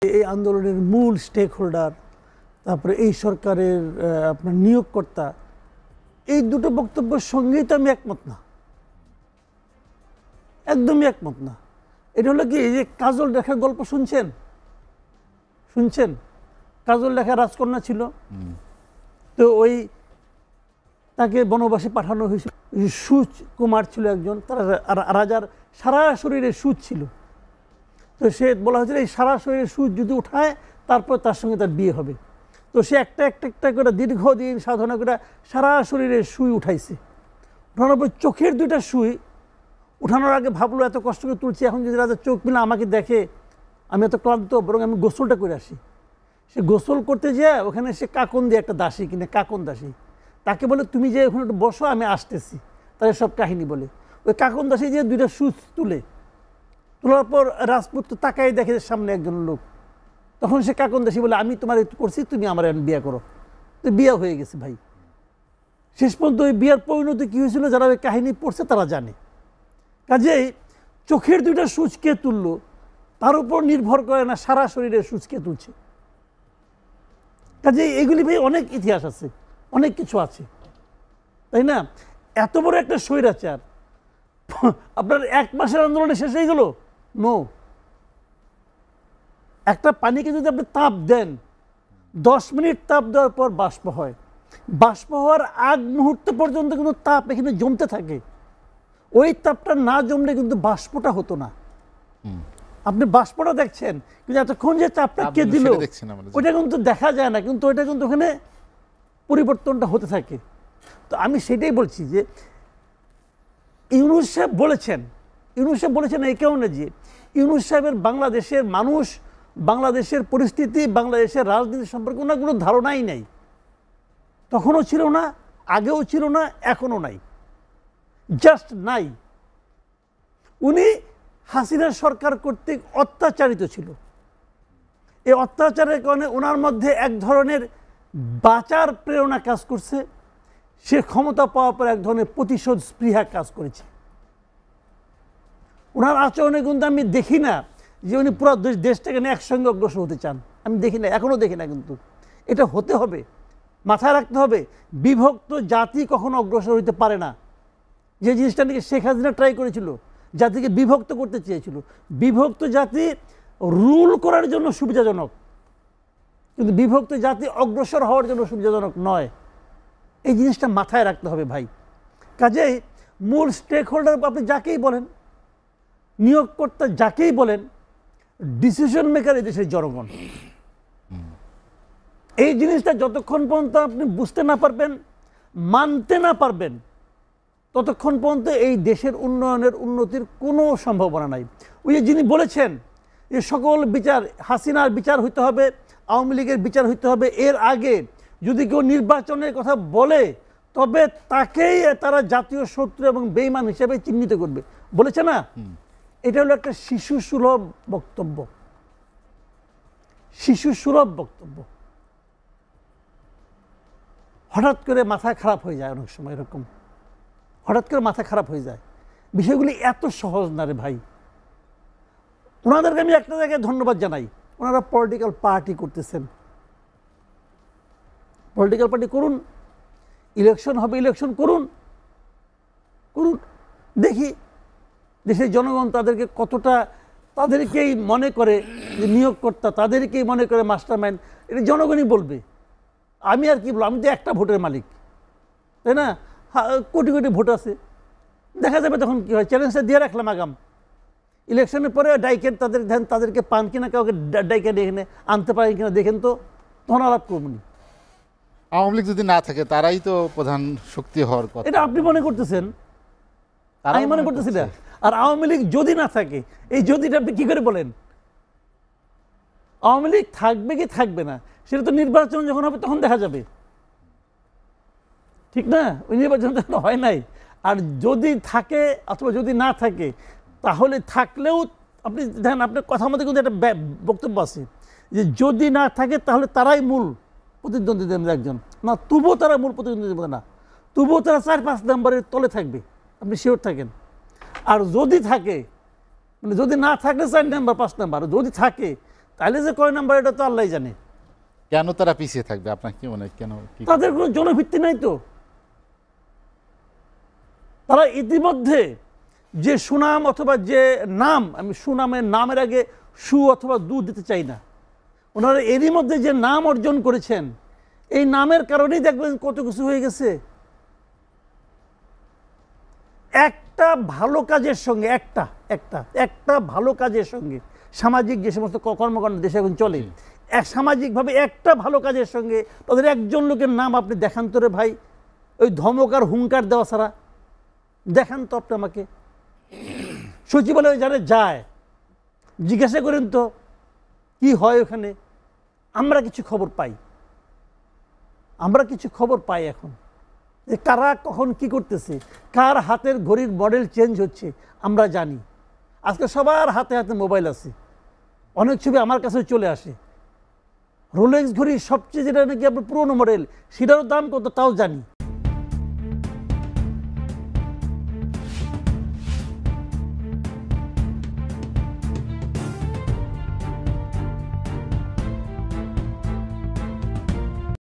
এই আন্দোলনের মূল স্টেক হোল্ডার, তারপরে এই সরকারের আপনার নিয়োগকর্তা, এই দুটো বক্তব্যের সঙ্গেই তো আমি একমত না, একদমই একমত না। এটা হলো কি, এই যে কাজল রেখার গল্প শুনছেন? কাজল রেখা রাজকন্যা ছিল, তো ওই তাকে বনবাসে পাঠানো হয়েছিল। সুচ কুমার ছিল একজন, তার রাজার সারা শরীরে সুচ ছিল। তো সে বলা হয়েছিল এই সারা শরীরে সুচ যদি উঠায় তারপর তার সঙ্গে তার বিয়ে হবে। তো সে একটা করে দীর্ঘদিন সাধনা করে সারা শরীরে সুই উঠাইছে। উঠানোর পর চোখের দুইটা সুই উঠানোর আগে ভাবলো এত কষ্ট করে তুলছি, এখন যদি রাজা চোখ মিলে আমাকে দেখে আমি এত ক্লান্ত, বরং আমি গোসলটা করে আসি। সে গোসল করতে যায় ওখানে সে কাকন দিয়ে একটা দাসী কিনে, কাকন দাসী, তাকে বলে তুমি যে ওখানে একটু বসো, আমি আসতেছি। তাদের সব কাহিনী বলে ওই কাকন দাসী যে দুইটা সুচ তোলার পর রাজপুত্র তাকাই দেখে সামনে একজন লোক। তখন সে কাকন দাসী বলে আমি তোমার একটু করছি, তুমি আমার বিয়ে করো। তো বিয়ে হয়ে গেছে ভাই। শেষ পর্যন্ত ওই বিয়ের পরিণতি কী হয়েছিল যারা ওই কাহিনী পড়ছে তারা জানে। কাজেই চোখের দুইটা সুচ কে তুললো তার উপর নির্ভর করে না সারা শরীরের সুচ কে তুলছে। কাজেই এগুলি ভাই অনেক ইতিহাস আছে, অনেক কিছু আছে, তাই না? এত বড় একটা স্বৈরাচার আপনার 1 মাসের আন্দোলনে শেষ হয়ে গেল? নো। একটা পানিকে যদি আপনি তাপ দেন, 10 মিনিট তাপ দেওয়ার পর বাষ্প হয়। বাষ্প হওয়ার আগ মুহূর্ত পর্যন্ত কিন্তু তাপ এখানে জমতে থাকে। ওই তাপটা না জমলে কিন্তু বাষ্পটা হতো না। আপনি বাষ্পটা দেখছেন, কিন্তু এতক্ষণ যে চাপটা কে দিল ওইটা কিন্তু দেখা যায় না, কিন্তু ওইটা কিন্তু ওখানে পরিবর্তনটা হতে থাকে। তো আমি সেটাই বলছি যে ইউনূস সাহেব বলেছেন এই কারণে যে ইউনূস সাহেবের বাংলাদেশের মানুষ, বাংলাদেশের পরিস্থিতি, বাংলাদেশের রাজনীতি সম্পর্কে ওনার কোনো ধারণাই নাই। তখনও ছিল না, আগেও ছিল না, এখনও নাই, জাস্ট নাই। উনি হাসিনা সরকার কর্তৃক অত্যাচারিত ছিল। এই অত্যাচারের কারণে ওনার মধ্যে এক ধরনের বাঁচার প্রেরণা কাজ করছে। সে ক্ষমতা পাওয়ার পর এক ধরনের প্রতিশোধ স্পৃহা কাজ করেছে। ওনার আচরণে কিন্তু আমি দেখি না যে উনি পুরো দেশটাকে নিয়ে একসঙ্গে অগ্রসর হতে চান, আমি দেখি না, এখনও দেখি না। কিন্তু এটা হতে হবে, মাথায় রাখতে হবে। বিভক্ত জাতি কখনো অগ্রসর হইতে পারে না। যে জিনিসটা নাকি শেখ হাসিনা ট্রাই করেছিল, জাতিকে বিভক্ত করতে চেয়েছিল। বিভক্ত জাতি রুল করার জন্য সুবিধাজনক, কিন্তু বিভক্ত জাতি অগ্রসর হওয়ার জন্য সুবিধাজনক নয়। এই জিনিসটা মাথায় রাখতে হবে ভাই। কাজেই মূল স্টেক হোল্ডার আপনি যাকেই বলেন, নিয়োগকর্তা যাকেই বলেন, ডিসিশন মেকার এই দেশের জনগণ। এই জিনিসটা যতক্ষণ পর্যন্ত আপনি বুঝতে না পারবেন, মানতে না পারবেন, ততক্ষণ পর্যন্ত এই দেশের উন্নতির কোনো সম্ভাবনা নাই। ওই যে যিনি বলেছেন যে সকল বিচার, হাসিনার বিচার হইতে হবে, আওয়ামী লীগের বিচার হইতে হবে, এর আগে যদি কেউ নির্বাচনের কথা বলে তবে তাকেই তারা জাতীয় শত্রু এবং বেঈমান হিসেবে চিহ্নিত করবে, বলেছে না? এটা হলো একটা শিশু সুলভ বক্তব্য, শিশু সুলভ বক্তব্য। হঠাৎ করে মাথা খারাপ হয়ে যায়, অনেক সময় এরকম হঠাৎ করে মাথা খারাপ হয়ে যায়। বিষয়গুলি এত সহজ না রে ভাই। ওনাদেরকে আমি একটা জায়গায় ধন্যবাদ জানাই, ওনারা পলিটিক্যাল পার্টি করতেছেন। পলিটিক্যাল পার্টি করুন, ইলেকশন হবে, ইলেকশন করুন, দেখি দেশের জনগণ তাদেরকে কতটা, তাদেরকেই মনে করে যে নিয়োগকর্তা, তাদেরকেই মনে করে মাস্টার মাইন্ড। এটা জনগণই বলবে। আমি আর কি বলবো, আমি তো একটা ভোটের মালিক, তাই না? কোটি কোটি ভোট আছে, দেখা যাবে তখন কি হয়। চ্যালেঞ্জটা দিয়ে রাখলাম আগাম ইলেকশনের পরে, ডাইকেন তাদেরকে পান কিনা, কাউকে ডাইকেন এখানে আনতে পারেন কিনা দেখেন, তো তখন আলাপ করবনি। আওয়ামী লীগ যদি না থাকে তারাই তো প্রধান শক্তি হওয়ার কথা, এটা আপনি মনে করতেছেন, আমি মনে করতেছি না। আর আওয়ামী লীগ যদি না থাকে, এই যদিটা আপনি কি করে বলেন? আওয়ামী লীগ থাকবে কি থাকবে না সেটা তো নির্বাচন যখন হবে তখন দেখা যাবে, ঠিক না? ওই নির্বাচন তখন হয় নাই। আর যদি থাকে অথবা যদি না থাকে, তাহলে থাকলেও আপনি দেখেন, আপনার কথার মধ্যে কিন্তু একটা বক্তব্য আছে যে যদি না থাকে তাহলে তারাই মূল প্রতিদ্বন্দ্বীদের মধ্যে একজন না, তবুও তারা মূল প্রতিদ্বন্দ্বীদের মধ্যে না, তবুও তারা 4-5 নম্বরের তলে থাকবে, আপনি শিওর থাকেন। আর যদি থাকে, মানে যদি না থাকলে 4 নাম্বার 5 নাম্বার, যদি থাকে তাহলে যে কয় নাম্বার এটা তো আল্লাহ জানে। কেন তারা পিছিয়ে থাকবে আপনার কি মনে হয়? কেন কি তাদের কোনো জনভিত্তি নাই তো। তারা ইতিমধ্যে যে সুনাম অথবা যে নাম, আমি সুনামের নামের আগে সু অথবা দু দিতে চাই না, ওনারা এরই মধ্যে যে নাম অর্জন করেছেন, এই নামের কারণেই দেখবেন কত কিছু হয়ে গেছে। একটা ভালো কাজের সঙ্গে একটা ভালো কাজের সঙ্গে সামাজিক যে সমস্ত কর্মকাণ্ড দেশে এখন চলে, সামাজিকভাবে একটা ভালো কাজের সঙ্গে তাদের একজন লোকের নাম আপনি দেখান তো রে ভাই, ওই ধমক আর হুঙ্কার দেওয়া ছাড়া দেখান তো আপনি আমাকে। সচিবালয়ে যারা যায় জিজ্ঞাসা করেন তো কি হয় ওখানে। আমরা কিছু খবর পাই এখন যে কারা কখন কি করতেছে, কার হাতের ঘড়ির মডেল চেঞ্জ হচ্ছে আমরা জানি। আজকে সবার হাতে হাতে মোবাইল আছে, অনেক ছবি আমার কাছে চলে আসে। রোলেক্স ঘড়ির সবচেয়ে যেটা নাকি আপনার পুরোনো মডেল, সেটারও দাম কত তাও জানি।